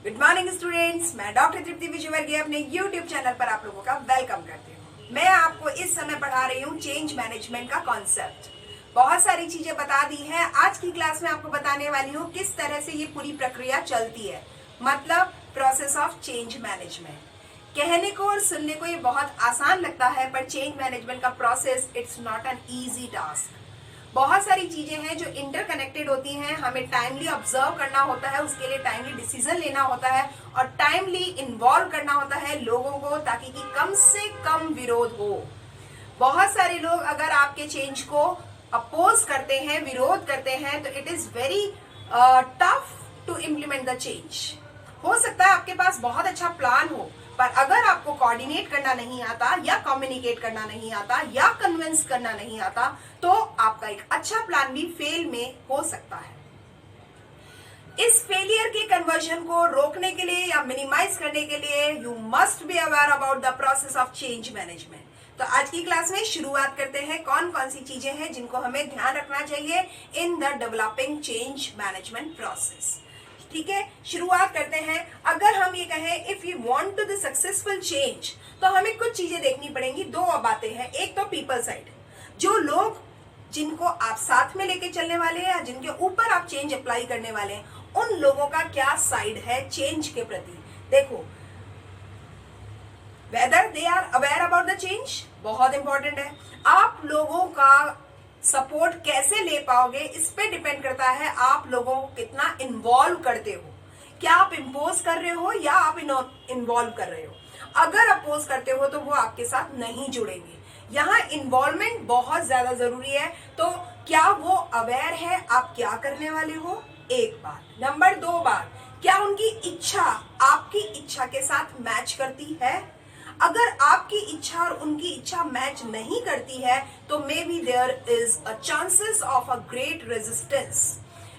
Good morning students, मैं doctor तृप्ति विजयवर्गीय अपने YouTube channel पर आप लोगों का वेलकम करती हूँ। मैं आपको इस समय पढ़ा रही हूँ चेंज मैनेजमेंट का कॉन्सेप्ट। बहुत सारी चीजें बता दी हैं। आज की क्लास में आपको बताने वाली हूँ किस तरह से ये पूरी प्रक्रिया चलती है, मतलब प्रोसेस ऑफ चेंज मैनेजमेंट। कहने को और सुनने को ये बहुत आसान लगता है, पर चेंज मैनेजमेंट का process it's not an easy task. बहुत सारी चीजें हैं जो इंटरकनेक्टेड होती हैं। हमें टाइमली ऑब्जर्व करना होता है, उसके लिए टाइमली डिसीजन लेना होता है और टाइमली इन्वॉल्व करना होता है लोगों को, ताकि कि कम से कम विरोध हो। बहुत सारे लोग अगर आपके चेंज को अपोज करते हैं, विरोध करते हैं, तो it is very tough to implement the change. हो सकता है आपके पास बहुत अच्छा प्लान हो, पर अगर आपको कोऑर्डिनेट करना नहीं आता या कम्युनिकेट करना नहीं आता या कन्विंस करना नहीं आता, तो आपका एक अच्छा प्लान भी फेल में हो सकता है। इस फेलियर के कन्वर्जन को रोकने के लिए या मिनिमाइज करने के लिए you must be aware about the process of change management. तो आज की क्लास में शुरुआत करते हैं कौन कौन सी चीजें हैं जिनको हमें ध्यान रखना चाहिए in the developing change management process. ठीक है, शुरुआत करते हैं। अगर हम ये कहें if you want to the successful change, तो हमें कुछ चीजें देखनी पड़ेंगी। दो बातें हैं। एक तो पीपल साइड, जो लोग जिनको आप साथ में लेके चलने वाले हैं या जिनके ऊपर आप चेंज अप्लाई करने वाले हैं, उन लोगों का क्या साइड है चेंज के प्रति। देखो, whether they are aware about the change बहुत इंपॉर्टेंट है। आप लोगों का सपोर्ट कैसे ले पाओगे, इस पे डिपेंड करता है आप लोगों को कितना इन्वॉल्व करते हो। क्या आप इम्पोज कर रहे हो या आप इन्वॉल्व कर रहे हो। अगर अपोज करते हो तो वो आपके साथ नहीं जुड़ेंगे। यहाँ इन्वॉल्वमेंट बहुत ज्यादा जरूरी है। तो क्या वो अवेयर है आप क्या करने वाले हो, एक बात। नंबर 2 बात, क्या उनकी इच्छा आपकी इच्छा के साथ मैच करती है। अगर आपकी इच्छा और उनकी इच्छा मैच नहीं करती है, तो maybe there is a chances of a great resistance.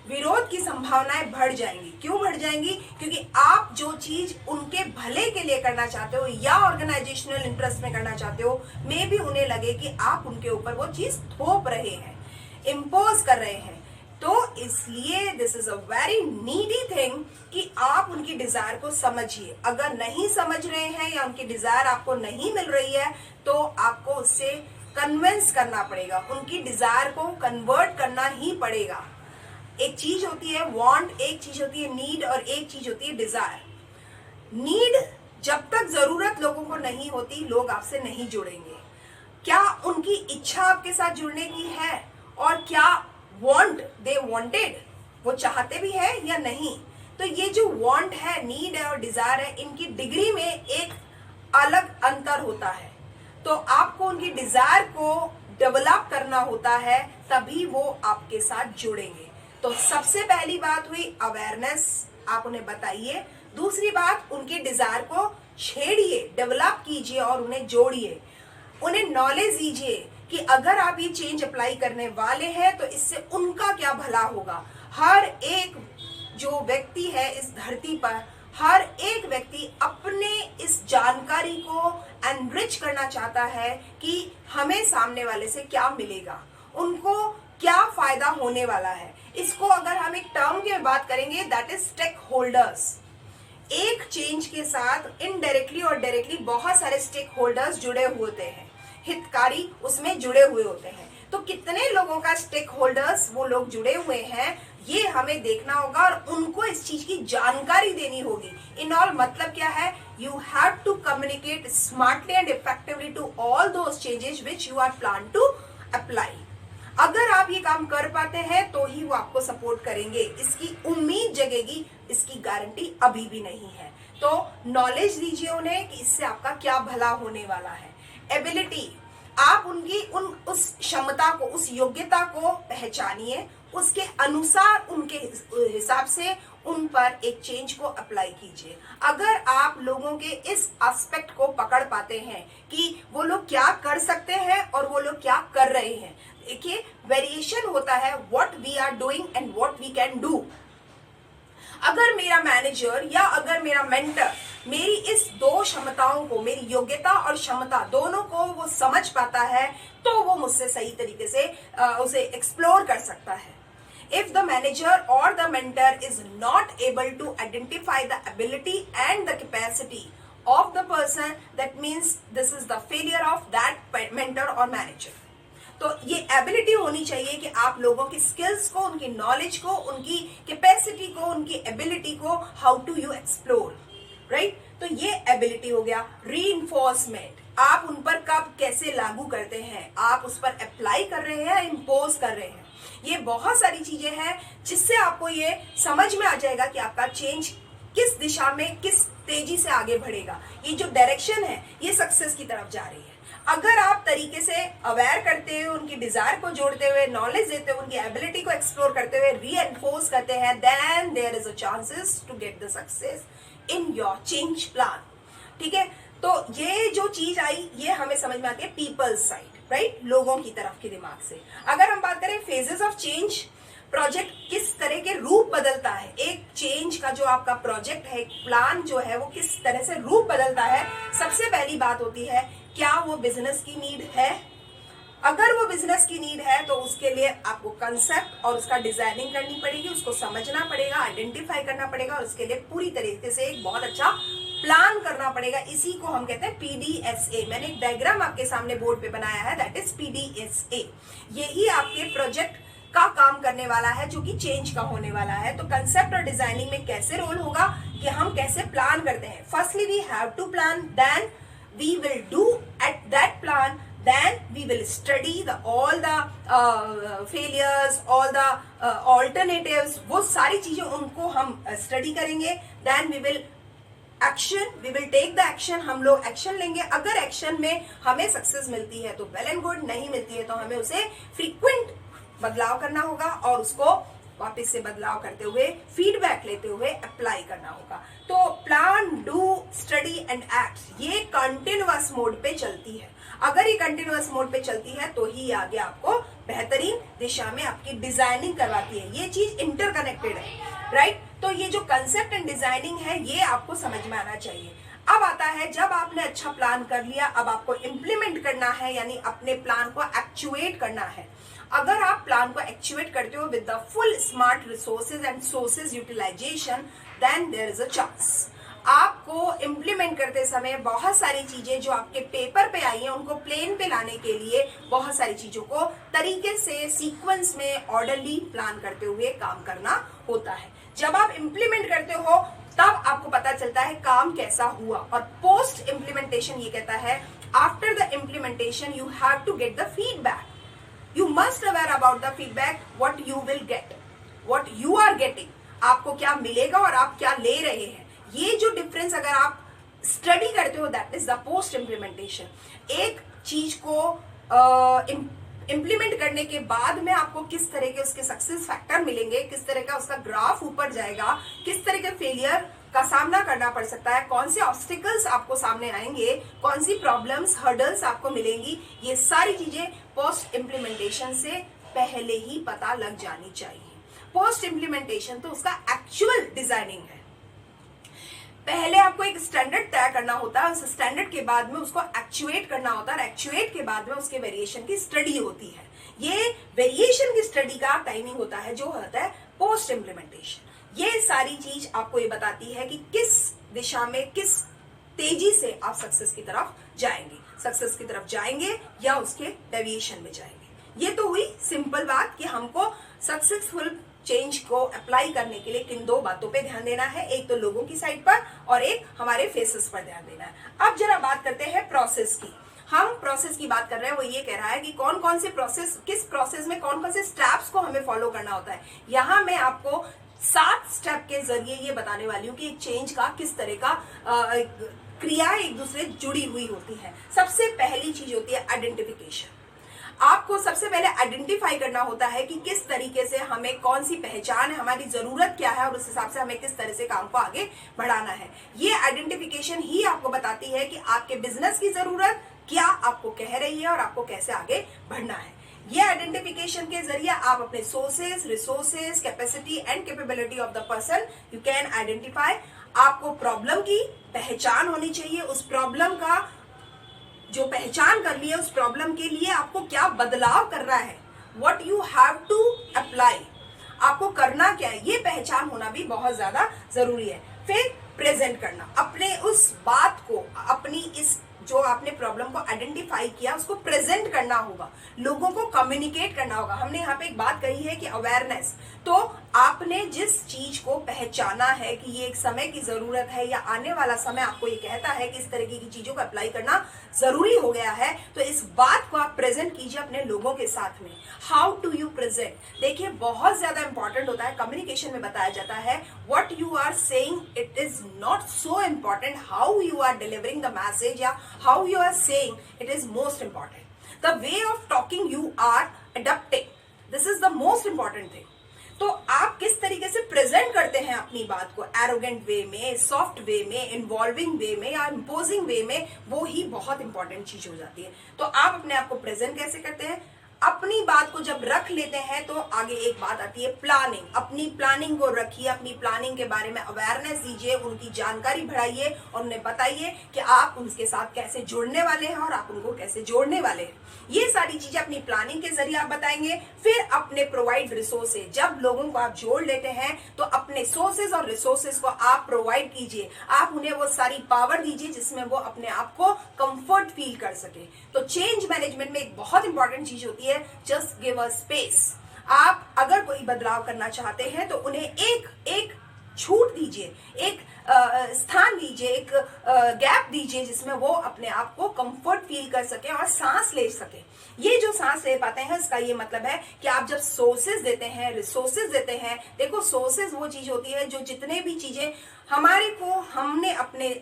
विरोध की संभावनाएं बढ़ जाएंगी। क्यों बढ़ जाएंगी? क्योंकि आप जो चीज उनके भले के लिए करना चाहते हो या ऑर्गेनाइजेशनल इंटरेस्ट में करना चाहते हो, मे बी उन्हें लगे कि आप उनके ऊपर वो चीज थोप रहे हैं, इम्पोज कर रहे हैं। तो इसलिए this is a very needy thing कि आप उनकी डिजायर को समझिए। अगर नहीं समझ रहे हैं या उनकी डिजायर आपको नहीं मिल रही है, तो आपको उससे कन्विंस करना पड़ेगा, उनकी डिजायर को कन्वर्ट करना ही पड़ेगा। एक चीज होती है वांट, एक चीज होती है नीड और एक चीज होती है डिजायर। नीड, जब तक जरूरत लोगों को नहीं होती, लोग आपसे नहीं जुड़ेंगे। क्या उनकी इच्छा आपके साथ जुड़ने की है, और क्या वांट दे वांटेड, वो चाहते भी है या नहीं। तो ये जो वांट है, नीड है और डिजायर है, इनकी डिग्री में एक अलग अंतर होता है। तो आपको उनकी डिजायर को डेवलप करना होता है, तभी वो आपके साथ जुड़ेंगे। तो सबसे पहली बात हुई अवेयरनेस, आप उन्हें बताइए। दूसरी बात, उनके डिजायर को छेड़िए, डेवलप कीजिए और उन्हें जोड़िए। उन्हें नॉलेज दीजिए कि अगर आप ये चेंज अप्लाई करने वाले हैं तो इससे उनका क्या भला होगा। हर एक जो व्यक्ति है इस धरती पर, हर एक व्यक्ति अपने इस जानकारी को एनरिच करना चाहता है कि हमें सामने वाले से क्या मिलेगा, उनको क्या फायदा होने वाला है। इसको अगर हम एक टर्म की बात करेंगे, दैट इज स्टेक होल्डर्स। एक चेंज के साथ इनडायरेक्टली और डायरेक्टली बहुत सारे स्टेक होल्डर्स जुड़े होते हैं, हितकारी उसमें जुड़े हुए होते हैं। तो कितने लोगों का स्टेक होल्डर्स वो लोग जुड़े हुए हैं, ये हमें देखना होगा और उनको इस चीज की जानकारी देनी होगी। इन ऑल मतलब क्या है, you have to communicate smartly and effectively to all those changes which you are plan to apply. अगर आप ये काम कर पाते हैं तो ही वो आपको सपोर्ट करेंगे। इसकी उम्मीद जगेगी, इसकी गारंटी अभी भी नहीं है। तो नॉलेज दीजिए उन्हें कि इससे आपका क्या भला होने वाला है। एबिलिटी, आप उनकी उस क्षमता को, उस योग्यता को पहचानिए, उसके अनुसार उनके हिसाब से उन पर एक चेंज को अप्लाई कीजिए। अगर आप लोगों के इस एस्पेक्ट को पकड़ पाते हैं कि वो लोग क्या कर सकते हैं और वो लोग क्या कर रहे हैं, देखिए वेरिएशन होता है what we are doing and what we can do. अगर मेरा मैनेजर या अगर मेरा मेंटर मेरी इस दो क्षमताओं को, मेरी योग्यता और क्षमता दोनों को वो समझ पाता है, तो वो मुझसे सही तरीके से उसे एक्सप्लोर कर सकता है। If the manager or the mentor is not able to identify the ability and the capacity of the person, that means this is the failure of that mentor or manager. तो ये ability होनी चाहिए कि आप लोगों की skills को, उनकी नॉलेज को, उनकी कैपेसिटी को, उनकी एबिलिटी को how to you explore, right. तो ये एबिलिटी हो गया। रीइंफोर्समेंट, आप उन पर कब कैसे लागू करते हैं, आप उस पर अप्लाई कर रहे हैं, इम्पोज कर रहे हैं। ये बहुत सारी चीजें हैं जिससे आपको ये समझ में आ जाएगा कि आपका चेंज किस दिशा में, किस तेजी से आगे बढ़ेगा। ये जो डायरेक्शन है ये सक्सेस की तरफ जा रही है। अगर आप तरीके से अवेयर करते हुए, उनकी डिजायर को जोड़ते हुए, नॉलेज देते हुए, उनकी एबिलिटी को एक्सप्लोर करते हुए रीएनफोर्स करते हैं, then there is a chances to get the success in your change plan. ठीक है, तो ये जो चीज आई ये हमें समझ में आती है पीपल्स साइड, राइट, लोगों की तरफ के दिमाग से। अगर हम बात करें फेजेस ऑफ चेंज, प्रोजेक्ट किस तरह के रूप बदलता है, एक चेंज का जो आपका प्रोजेक्ट है, एक प्लान जो है वो किस तरह से रूप बदलता है। सबसे पहली बात होती है क्या वो बिजनेस की नीड है। अगर वो बिजनेस की नीड है तो उसके लिए आपको कंसेप्ट और उसका डिजाइनिंग करनी पड़ेगी, उसको समझना पड़ेगा, आइडेंटिफाई करना पड़ेगा और उसके लिए पूरी तरीके से एक बहुत अच्छा प्लान करना पड़ेगा। इसी को हम कहते हैं पीडीएसए। मैंने एक डायग्राम आपके सामने बोर्ड पे बनाया है, दैट इज पीडीएसए। यही आपके प्रोजेक्ट का काम करने वाला है जो कि चेंज का होने वाला है। तो कंसेप्ट और डिजाइनिंग में कैसे रोल होगा कि हम कैसे प्लान करते हैं। Firstly we have to plan, then we will do at that plan, then we will study all the failures, all the alternatives, वो सारी चीजें उनको हम स्टडी करेंगे। then we will action, we will take the action, हम लोग action लेंगे। अगर एक्शन में हमें सक्सेस मिलती है तो वेल एंड गुड, नहीं मिलती है तो हमें उसे फ्रीक्वेंट बदलाव करना होगा और उसको वापस से बदलाव करते हुए, फीडबैक लेते हुए अप्लाई करना होगा। तो plan, do, study and act, ये कंटिन्यूअस मोड पे चलती है। अगर ये कंटिन्यूअस मोड पे चलती है तो ही आगे आपको बेहतरीन दिशा में आपकी डिजाइनिंग करवाती है। ये चीज इंटरकनेक्टेड है, राइट। तो ये जो कंसेप्ट एंड डिजाइनिंग है ये आपको समझ में आना चाहिए। अब आता है जब आपने अच्छा प्लान कर लिया, अब आपको इम्प्लीमेंट करना है, यानी अपने प्लान को एक्चुएट करना है। अगर आप प्लान को एक्चुएट करते हो with the full smart resources and sources utilization, then there is a chance. आपको इम्प्लीमेंट करते समय बहुत सारी चीजें जो आपके पेपर पे आई हैं उनको प्लेन पे लाने के लिए बहुत सारी चीजों को तरीके से, सीक्वेंस में, ऑर्डरली प्लान करते हुए काम करना होता है। जब आप इम्प्लीमेंट करते हो तब आपको पता चलता है काम कैसा हुआ। और पोस्ट इम्प्लीमेंटेशन ये कहता है after the implementation you have to get the feedback. You must aware about the feedback, what you will get, what you are getting, आपको क्या मिलेगा और आप क्या ले रहे हैं। ये जो डिफरेंस अगर आप स्टडी करते हो, that is the post implementation. एक चीज को इम्प्लीमेंट करने के बाद में आपको किस तरह के उसके सक्सेस फैक्टर मिलेंगे, किस तरह का उसका ग्राफ ऊपर जाएगा, किस तरह के फेलियर का सामना करना पड़ सकता है, कौन से ऑब्स्टिकल्स आपको सामने आएंगे, कौन सी प्रॉब्लम्स, हर्डल्स आपको मिलेंगी, ये सारी चीजें पोस्ट इम्प्लीमेंटेशन से पहले ही पता लग जानी चाहिए। पोस्ट इम्प्लीमेंटेशन तो उसका एक्चुअल डिजाइनिंग है। पहले आपको एक स्टैंडर्ड तय करना होता है, उस स्टैंडर्ड के बाद में उसको एक्चुएट करना होता है और एक्चुएट के बाद में उसके वेरिएशन की स्टडी होती है। ये वेरिएशन की स्टडी का टाइमिंग होता है जो होता है पोस्ट इम्प्लीमेंटेशन। ये सारी चीज आपको ये बताती है कि किस दिशा में, किस तेजी से आप सक्सेस की तरफ जाएंगे, सक्सेस की तरफ जाएंगे या उसके डेविएशन में जाएंगे। ये तो हुई सिंपल बात कि हमको सक्सेसफुल चेंज को अप्लाई करने के लिए किन दो बातों पे ध्यान देना है, एक तो लोगों की साइड पर और एक हमारे फेसेस पर ध्यान देना है। अब जरा बात करते हैं प्रोसेस की। हम प्रोसेस की बात कर रहे हैं, वो ये कह रहा है कि कौन कौन से प्रोसेस, किस प्रोसेस में कौन कौन से स्टेप्स को हमें फॉलो करना होता है। यहाँ मैं आपको 7 स्टेप के जरिए ये बताने वाली हूँ कि एक चेंज का किस तरह का क्रिया एक दूसरे जुड़ी हुई होती है। सबसे पहली चीज होती है आइडेंटिफिकेशन। आपको सबसे पहले आइडेंटिफाई करना होता है कि किस तरीके से हमें, कौन सी पहचान है, हमारी जरूरत क्या है और उस हिसाब से हमें किस तरह से काम को आगे बढ़ाना है। ये आइडेंटिफिकेशन ही आपको बताती है कि आपके बिजनेस की जरूरत क्या आपको कह रही है और आपको कैसे आगे बढ़ना है। ये आइडेंटिफिकेशन के जरिए आप अपने sources, resources, capacity and capability of the person you can identify. आपको प्रॉब्लम की पहचान होनी चाहिए, उस प्रॉब्लम का जो पहचान कर ली है, उस प्रॉब्लम के लिए आपको क्या बदलाव करना है, what you have to apply. आपको करना क्या है, ये पहचान होना भी बहुत ज्यादा जरूरी है। फिर प्रेजेंट करना, अपने उस बात को, अपनी इस जो आपने प्रॉब्लम को आइडेंटिफाई किया उसको प्रेजेंट करना होगा, लोगों को कम्युनिकेट करना होगा। हमने यहाँ पे एक बात कही है कि अवेयरनेस, तो आपने जिस चीज को पहचाना है कि ये एक समय की जरूरत है या आने वाला समय आपको ये कहता है कि इस तरीके की चीजों को अप्लाई करना जरूरी हो गया है, तो इस बात को आप प्रेजेंट कीजिए अपने लोगों के साथ में। हाउ टू यू प्रेजेंट, देखिए बहुत ज्यादा इंपॉर्टेंट होता है। कम्युनिकेशन में बताया जाता है what you are saying, it is not so important how you are delivering the message या how you are saying, it is most important. The way of talking you are adopting, this is the most important thing. तो आप किस तरीके से present करते हैं अपनी बात को, एरोगेंट वे में, सॉफ्ट वे में, इन्वॉल्विंग वे में या इम्पोजिंग वे में, वो ही बहुत इंपॉर्टेंट चीज हो जाती है। तो आप अपने आप को प्रेजेंट कैसे करते हैं, अपनी बात को जब रख लेते हैं तो आगे एक बात आती है प्लानिंग। अपनी प्लानिंग को रखिए, अपनी प्लानिंग के बारे में अवेयरनेस दीजिए, उनकी जानकारी बढ़ाइए और उन्हें बताइए कि आप उनके साथ कैसे जुड़ने वाले हैं और आप उनको कैसे जोड़ने वाले हैं। ये सारी चीजें अपनी प्लानिंग के जरिए आप बताएंगे। फिर अपने प्रोवाइड रिसोर्सेज, जब लोगों को आप जोड़ लेते हैं तो अपने सोर्सेज और रिसोर्सेज को आप प्रोवाइड कीजिए, आप उन्हें वो सारी पावर दीजिए जिसमें वो अपने आप को कंफर्ट फील कर सके। तो चेंज मैनेजमेंट में एक बहुत इंपॉर्टेंट चीज होती है, जस्ट गिव अ स्पेस। आप अगर कोई बदलाव करना चाहते हैं तो उन्हें एक छूट दीजिए, एक स्थान दीजिए, एक गैप दीजिए जिसमें वो अपने आप को कंफर्ट फील कर सके और सांस ले सके। ये जो सांस ले पाते हैं इसका ये मतलब है कि आप जब सोर्सेज देते हैं, रिसोर्सेज देते हैं, देखो सोर्सेज वो चीज होती है जो जितने भी चीजें हमारे को, हमने अपने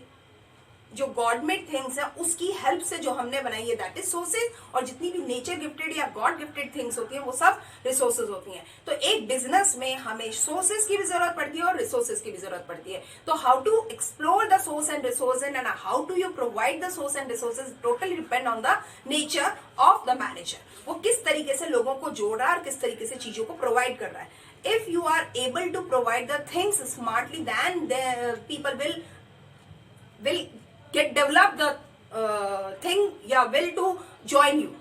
जो गॉडमेड थिंग्स है उसकी हेल्प से जो हमने बनाई है, दैट इज सोर्सेज। और जितनी भी नेचर गिफ्टेड या गॉड गिफ्टेड थिंग्स होती हैं वो सब रिसोर्सेज होती हैं। तो एक बिजनेस में हमें सोर्सेज की भी जरूरत पड़ती है और रिसोर्सेज की भी जरूरत पड़ती है। तो how to explore the source and resources and how to you provide the source and resources totally depend on the nature of the manager. वो किस तरीके से लोगों को जोड़ रहा है और किस तरीके से चीजों को प्रोवाइड कर रहा है। If you are able to provide the things smartly, then people will get develop the thing या will to join you।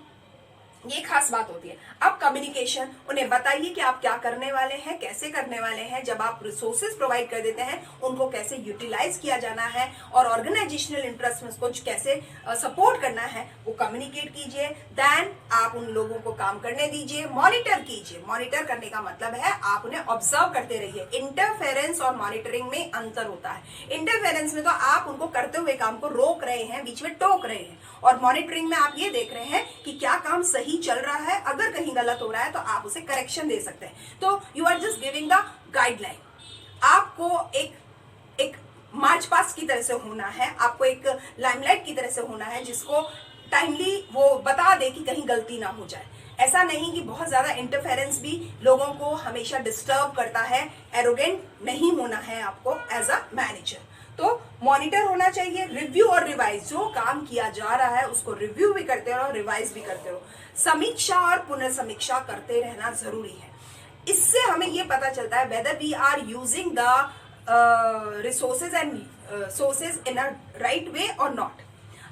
ये खास बात होती है। अब कम्युनिकेशन, उन्हें बताइए कि आप क्या करने वाले हैं, कैसे करने वाले हैं। जब आप रिसोर्सेज प्रोवाइड कर देते हैं उनको कैसे यूटिलाइज किया जाना है और ऑर्गेनाइजेशनल इंटरेस्ट में उसको कैसे सपोर्ट करना है वो कम्युनिकेट कीजिए। देन आप उन लोगों को काम करने दीजिए, मॉनिटर कीजिए। मॉनिटर करने का मतलब है आप उन्हें ऑब्जर्व करते रहिए। इंटरफेरेंस और मॉनिटरिंग में अंतर होता है। इंटरफेरेंस में तो आप उनको करते हुए काम को रोक रहे हैं, बीच में टोक रहे हैं, और मॉनिटरिंग में आप ये देख रहे हैं कि क्या काम सही चल रहा है, अगर कहीं गलत हो रहा है तो आप उसे करेक्शन दे सकते हैं। तो you are just giving the guideline. आपको एक मार्च पास्ट की तरह से होना है, आपको एक लाइमलाइट की तरह से होना है जिसको टाइमली वो बता दे कि कहीं गलती ना हो जाए। ऐसा नहीं कि बहुत ज्यादा इंटरफेरेंस भी लोगों को हमेशा डिस्टर्ब करता है। एरोगेंट नहीं होना है आपको एज अ मैनेजर। तो मॉनिटर होना चाहिए, रिव्यू और रिवाइज। जो काम किया जा रहा है उसको रिव्यू भी करते रहो, रिवाइज भी करते रहो। समीक्षा और पुनर्समीक्षा करते रहना जरूरी है। इससे हमें ये पता चलता है whether we are using the resources and sources in a right way और नॉट।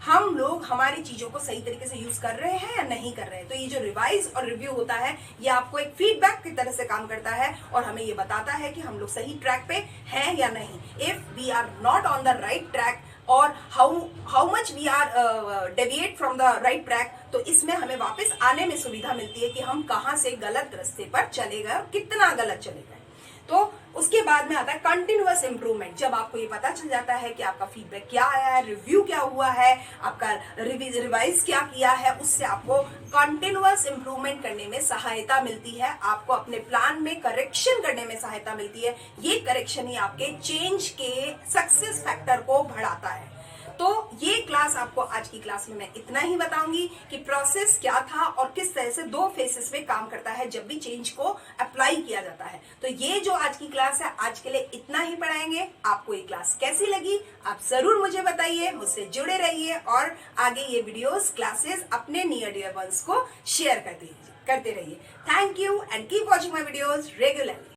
हम लोग हमारी चीजों को सही तरीके से यूज कर रहे हैं या नहीं कर रहे हैं। तो ये जो रिवाइज और रिव्यू होता है ये आपको एक फीडबैक की तरह से काम करता है और हमें ये बताता है कि हम लोग सही ट्रैक पे हैं या नहीं। If we are not on the right track और how much we are deviate from the right track, तो इसमें हमें वापस आने में सुविधा मिलती है कि हम कहाँ से गलत रास्ते पर चले गए और कितना गलत चले गए। तो उसके बाद में आता है कंटिन्यूअस इंप्रूवमेंट। जब आपको ये पता चल जाता है कि आपका फीडबैक क्या आया है, रिव्यू क्या हुआ है, आपका रिवाइज क्या किया है, उससे आपको कंटिन्यूअस इंप्रूवमेंट करने में सहायता मिलती है। आपको अपने प्लान में करेक्शन करने में सहायता मिलती है। ये करेक्शन ही आपके चेंज के सक्सेस फैक्टर को बढ़ाता है। तो ये क्लास आपको, आज की क्लास में मैं इतना ही बताऊंगी कि प्रोसेस क्या था और किस तरह से 2 फेसेस में काम करता है जब भी चेंज को अप्लाई किया जाता है। तो ये जो आज की क्लास है, आज के लिए इतना ही पढ़ाएंगे। आपको ये क्लास कैसी लगी आप जरूर मुझे बताइए, मुझसे जुड़े रहिए और आगे ये वीडियोस, क्लासेस अपने नियर डियर वंस को शेयर करते रहिए। Thank you and keep watching my videos regularly.